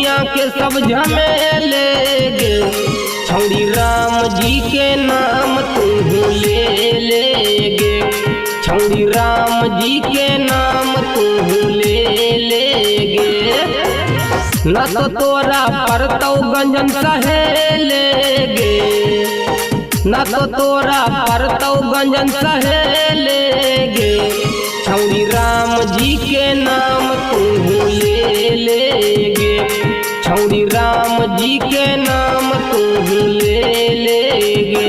दुनिया के सब झमेले गे, छौड़ी राम जी के नाम तू ले गे, छौड़ी राम जी के नाम तू ले गे। न तो तोरा परतौ गंजन सहेले गे, न तो तोरा परतौ गंजन सहेले गे, छौड़ी राम जी के नाम तू ले गे, छौड़ी राम जी के नाम तू ले गे।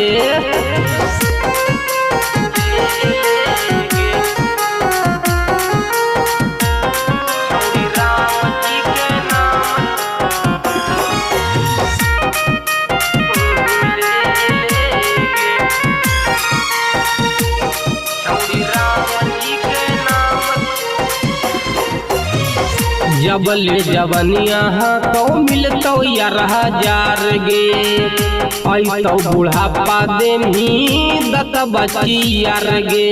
जबले जवनिया तो मिलतौ यार हजार गे, ऐतौ बुढ़ापा दे दत बची यार गे।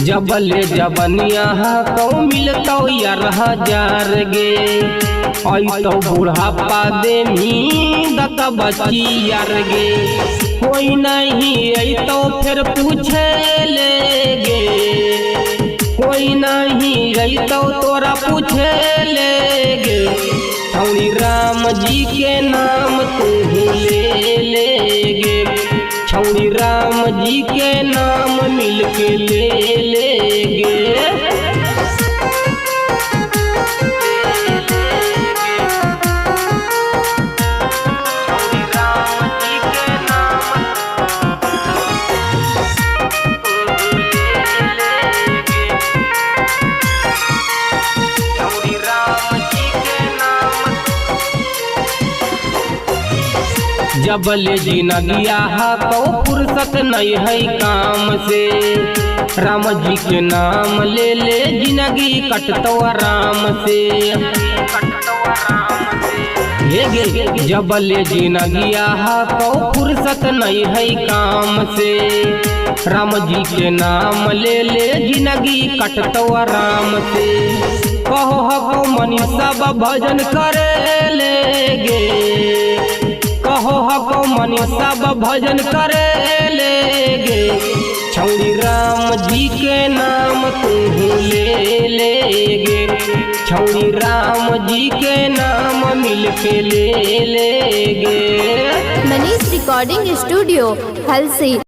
जबले जवनिया तो मिलतौ यार हजार गे, ऐतौ बुढ़ापा दे दत बची यार गे। कोई नहीं ऐतौ फिर पूछे ले गे, कोई नहीं ऐतौ तोरा पूछे ले गे, छौड़ी राम जी के नाम तू ले गे, छौड़ी राम जी के नाम मिल के ले गे। जबले जिनगिया तो फुर्सत नहीं है काम से, राम जी के नाम ले जिंदगी कटतो आराम से। जबले जिनगिया तो फुर्सत नहीं है काम से, राम जी के नाम ले जिंदगी कटतो आराम से। कहो हको मनी सब भजन करे ले गे, कहो हको मनी सब भजन करे ले गे, छौड़ी राम जी के नाम तू ले गे, छौड़ी राम जी के नाम मिल के ले गे। Manish recording studio Halsi.